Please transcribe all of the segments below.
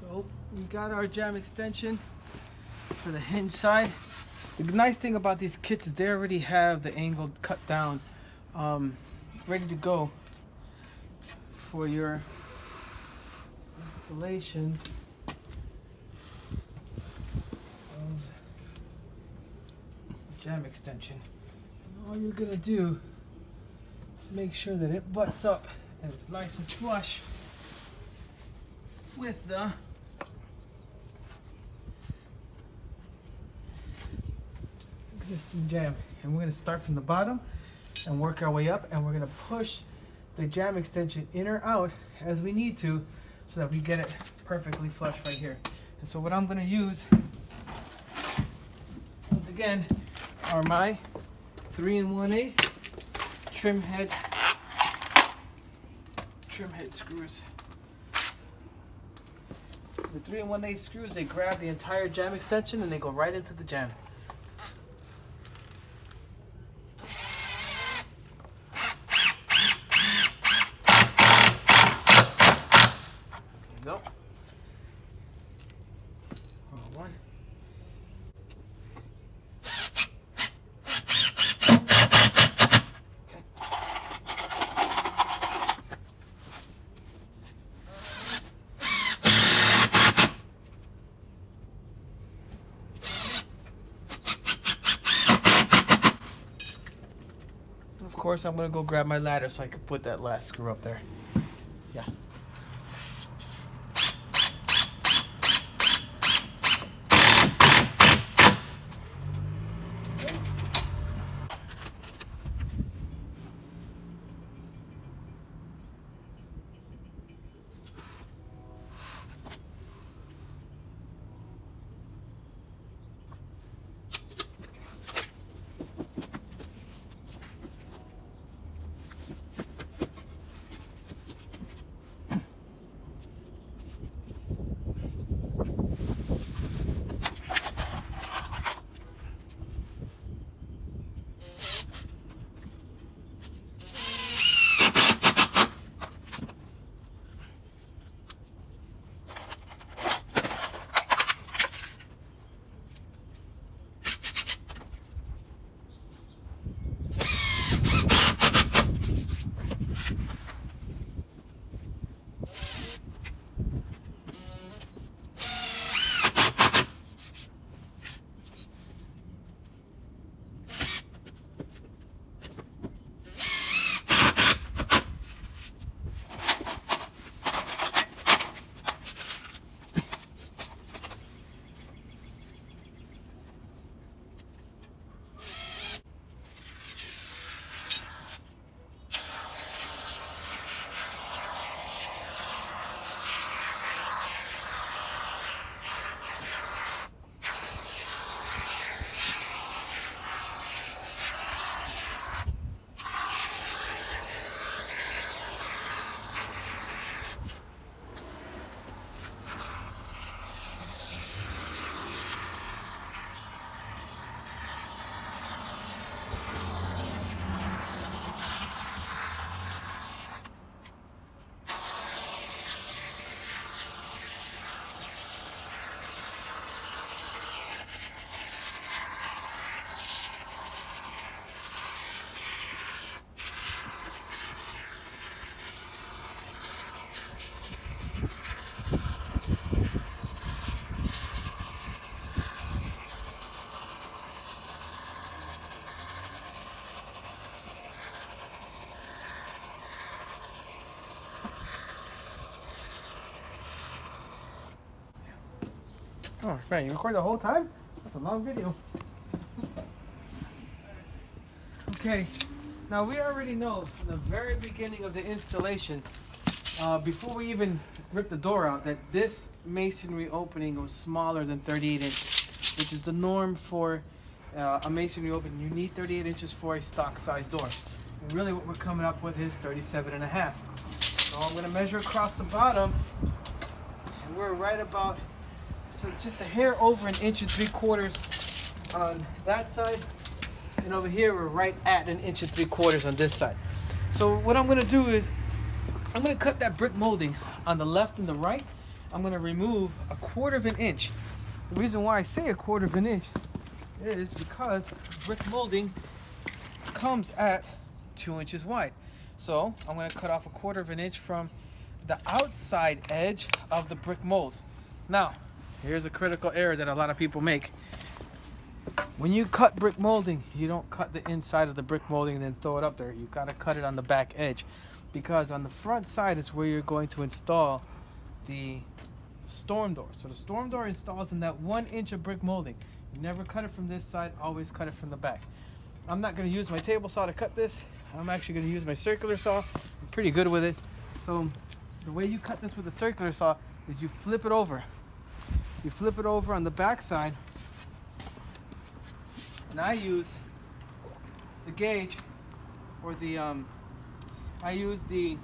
So we got our jamb extension for the hinge side. The nice thing about these kits is they already have the angle cut down, ready to go for your installation of jamb extension. And all you're gonna do is make sure that it butts up and it's nice and flush with the existing jamb. And we're going to start from the bottom and work our way up, and we're going to push the jamb extension in or out as we need to so that we get it perfectly flush right here. And so what I'm going to use once again are my 3 1/8 trim head screws. The 3 1/8 screws, they grab the entire jamb extension and they go right into the jamb. Go. One. Okay. Of course, I'm gonna go grab my ladder so I can put that last screw up there. Yeah. Oh, Frank, you record the whole time? That's a long video. Okay, now we already know from the very beginning of the installation, before we even rip the door out, that this masonry opening was smaller than 38 inches, which is the norm for a masonry opening. You need 38 inches for a stock size door. And really what we're coming up with is 37.5. So I'm going to measure across the bottom, and we're right about, so just a hair over 1.75 inches on that side, and over here we're right at 1.75 inches on this side. So what I'm going to do is I'm going to cut that brick molding on the left and the right, I'm going to remove 1/4 of an inch. The reason why I say 1/4 of an inch is because brick molding comes at 2 inches wide. So I'm going to cut off 1/4 of an inch from the outside edge of the brick mold. Now, here's a critical error that a lot of people make. When you cut brick molding, you don't cut the inside of the brick molding and then throw it up there. You got to cut it on the back edge, because on the front side is where you're going to install the storm door. So the storm door installs in that 1 inch of brick molding. You never cut it from this side, always cut it from the back. I'm not going to use my table saw to cut this. I'm actually going to use my circular saw. I'm pretty good with it. So the way you cut this with a circular saw is you flip it over. You flip it over on the back side, and I use the gauge, or I use the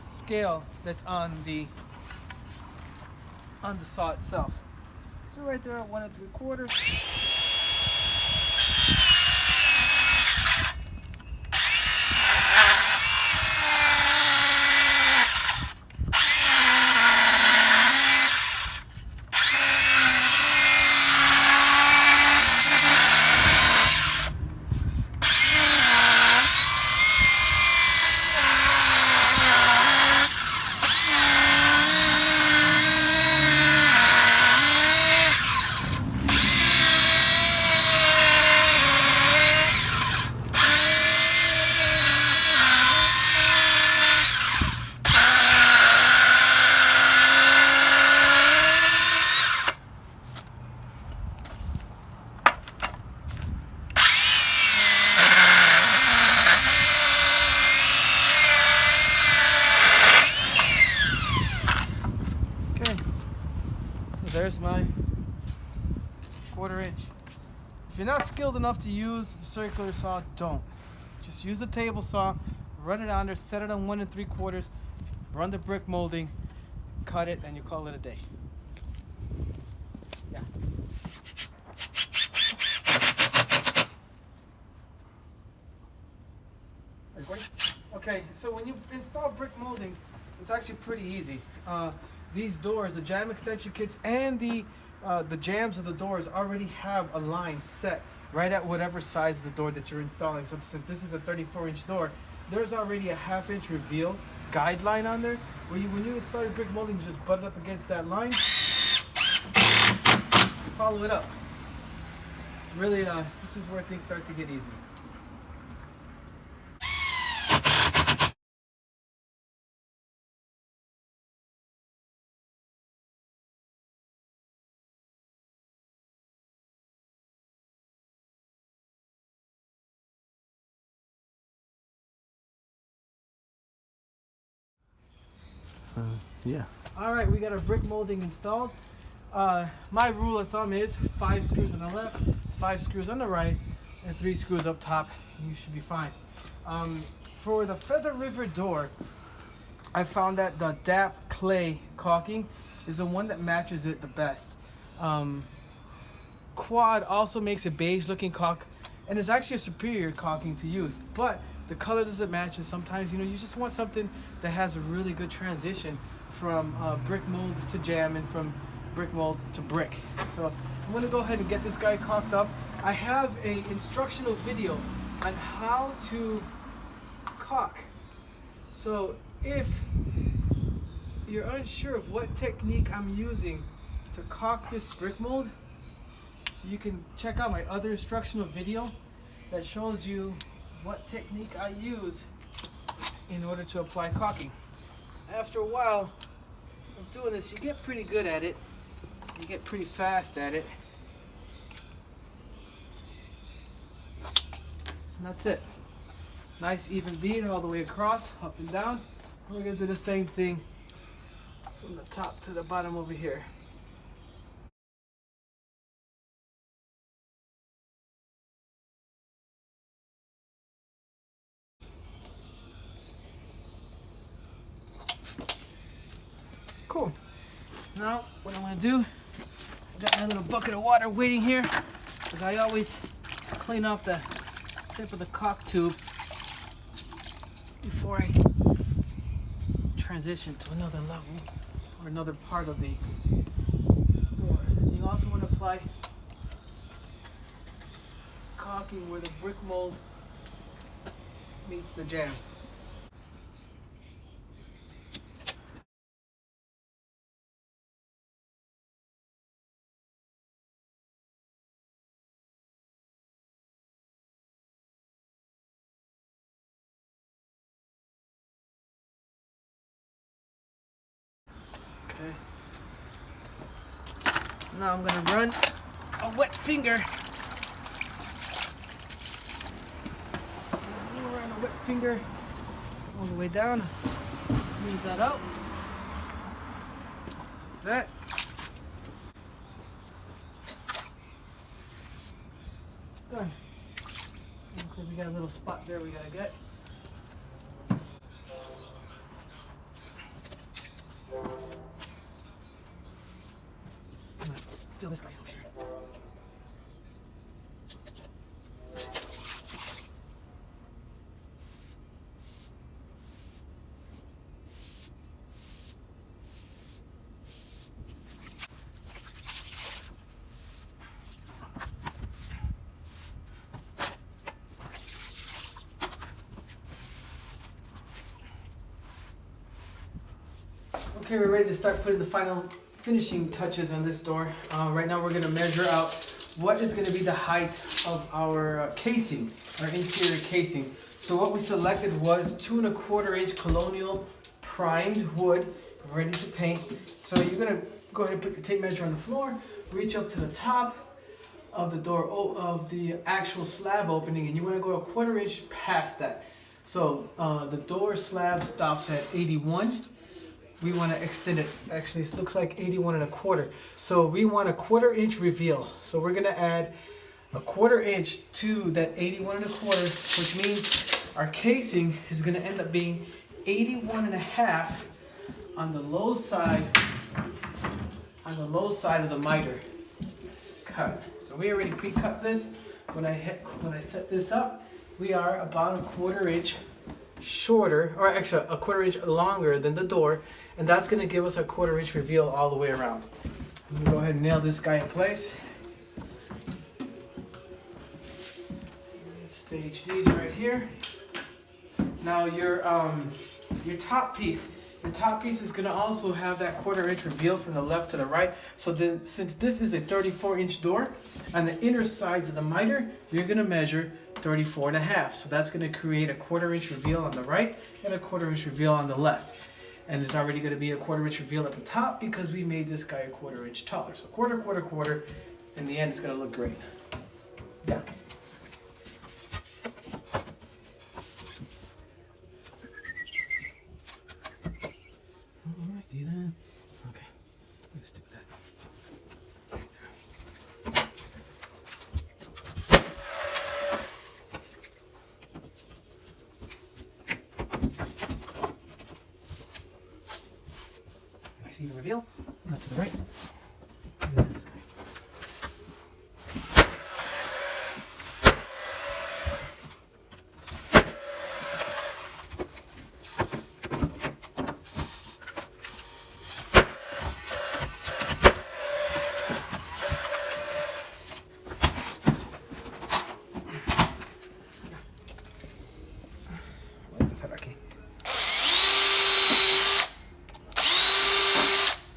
scale that's on the saw itself. So right there at 1 3/4. There's my 1/4 inch. If you're not skilled enough to use the circular saw, don't. Just use the table saw, run it on there, set it on 1 3/4, run the brick molding, cut it, and you call it a day. Yeah. Are you going? Okay, so when you install brick molding, it's actually pretty easy. These doors, the Jamb extension kits and the jambs of the doors already have a line set right at whatever size of the door that you're installing. So since this is a 34-inch door, there's already a 1/2 inch reveal guideline on there. When you install your brick molding, you just butt it up against that line, you follow it up. It's really, this is where things start to get easy. Yeah. All right, we got our brick molding installed. My rule of thumb is 5 screws on the left, 5 screws on the right, and 3 screws up top. You should be fine. For the Feather River door, I found that the DAP clay caulking is the one that matches it the best. Quad also makes a beige looking caulk, and it's actually a superior caulking to use, but the color doesn't match, and sometimes you just want something that has a really good transition from brick mold to Jamb and from brick mold to brick. So I'm going to go ahead and get this guy caulked up. I have a instructional video on how to caulk. So if you're unsure of what technique I'm using to caulk this brick mold, you can check out my other instructional video that shows you what technique I use in order to apply caulking. After a while of doing this, you get pretty good at it. You get pretty fast at it. And that's it. Nice even bead all the way across, up and down. We're going to do the same thing from the top to the bottom over here. Cool. Now, what I'm going to do, I got my little bucket of water waiting here, because I always clean off the tip of the caulk tube before I transition to another level. or another part of the door. You also want to apply caulking where the brick mold meets the jamb. Okay. Now I'm gonna run a wet finger. Run a wet finger all the way down. Smooth that out. That's that. Done. Looks like we got a little spot there we gotta get. Fill this guy over here. Okay, we're ready to start putting the final finishing touches on this door. Right now we're going to measure out what is going to be the height of our casing, our interior casing. So what we selected was 2 1/4 inch colonial primed wood, ready to paint. So you're going to go ahead and put your tape measure on the floor, reach up to the top of the door, of the actual slab opening, and you want to go 1/4 inch past that. So the door slab stops at 81. We want to extend it. Actually, it looks like 81 1/4. So we want a 1/4 inch reveal. So we're going to add a 1/4 inch to that 81 1/4, which means our casing is going to end up being 81 1/2 on the low side, of the miter cut. So we already pre-cut this. When I set this up, we are about a 1/4 inch shorter, or actually a 1/4 inch longer than the door, and that's going to give us a 1/4 inch reveal all the way around. I'm going to go ahead and nail this guy in place. Stage these right here. Now your top piece is going to also have that 1/4 inch reveal from the left to the right. So then, since this is a 34 inch door, on the inner sides of the miter, you're going to measure 34 1/2. So that's going to create a 1/4 inch reveal on the right and a 1/4 inch reveal on the left. And it's already going to be a 1/4 inch reveal at the top because we made this guy a 1/4 inch taller. So 1/4, 1/4, 1/4. In the end, it's going to look great. Yeah. Alright, do that. Okay. Let's do that. See the reveal, left to the right. And then this guy.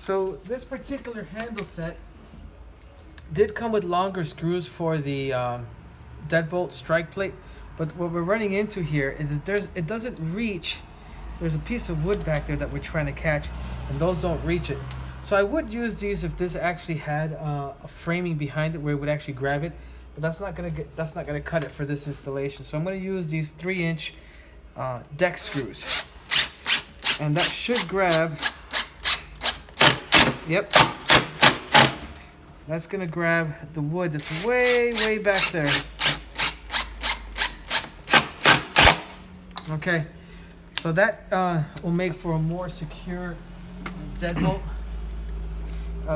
So this particular handle set did come with longer screws for the deadbolt strike plate, but what we're running into here is it doesn't reach. There's a piece of wood back there that we're trying to catch, and those don't reach it. So I would use these if this actually had a framing behind it where it would actually grab it, but that's not gonna cut it for this installation. So I'm gonna use these 3-inch deck screws, and that should grab. Yep. That's going to grab the wood that's way back there. Okay. So that will make for a more secure deadbolt.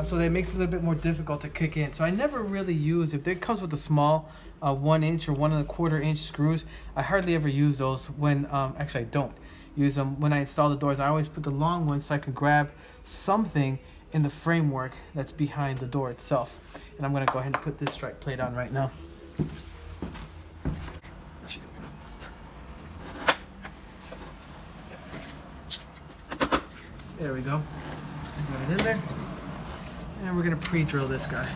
So that makes it a little bit more difficult to kick in. So I never really use, if it comes with a small 1 inch or 1 1/4 inch screws, I hardly ever use those when, actually I don't. use them when I install the doors. I always put the long ones so I can grab something in the framework that's behind the door itself. And I'm gonna go ahead and put this strike plate on right now. There we go. Put it in there. And we're gonna pre-drill this guy.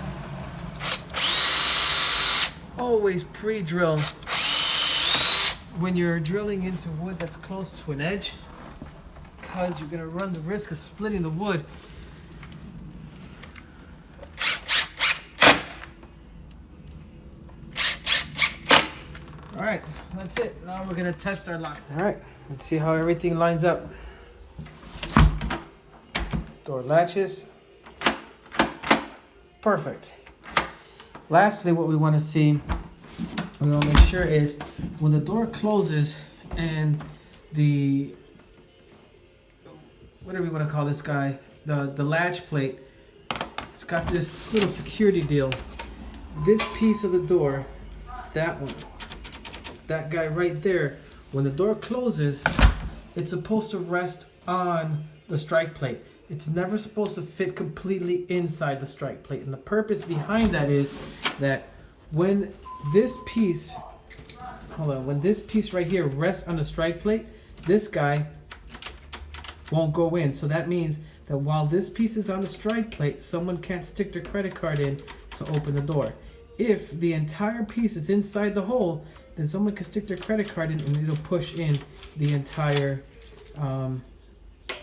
Always pre-drill when you're drilling into wood that's close to an edge, because you're gonna run the risk of splitting the wood. All right, that's it. Now we're gonna test our locks. All right, let's see how everything lines up. Door latches. Perfect. Lastly, what we want to see, we want to make sure is when the door closes and the, what do we want to call this guy? The latch plate, it's got this little security deal. This piece of the door, that one, that guy right there, when the door closes, it's supposed to rest on the strike plate. It's never supposed to fit completely inside the strike plate. And the purpose behind that is that when this piece, when this piece right here rests on the strike plate, this guy won't go in. So that means that while this piece is on the strike plate, someone can't stick their credit card in to open the door. If the entire piece is inside the hole, then someone can stick their credit card in and it'll push in the entire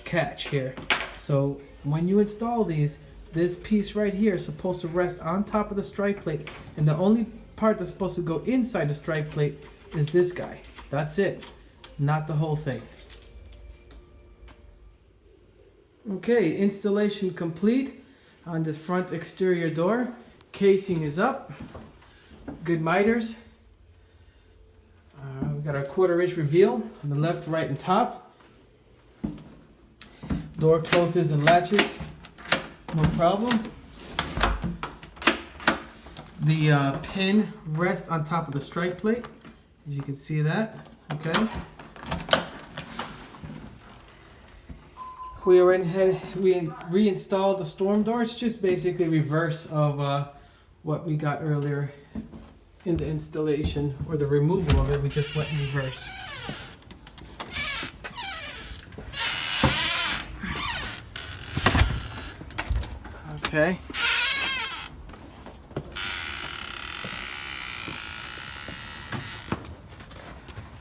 catch here. So when you install these, this piece right here is supposed to rest on top of the strike plate, and the only part that's supposed to go inside the strike plate is this guy. That's it, not the whole thing. Okay, installation complete on the front exterior door. Casing is up. Good miters. We got our 1/4 inch reveal on the left, right, and top. Door closes and latches, no problem. The pin rests on top of the strike plate, as you can see that, okay. We reinstalled the storm door. It's just basically reverse of what we got earlier in the installation, or the removal of it. We just went in reverse. Okay.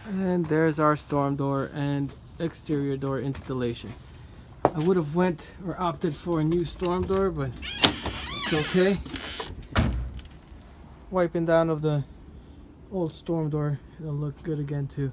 And there's our storm door and exterior door installation. I would have went or opted for a new storm door, but it's okay. Wiping down of the old storm door, it'll look good again too.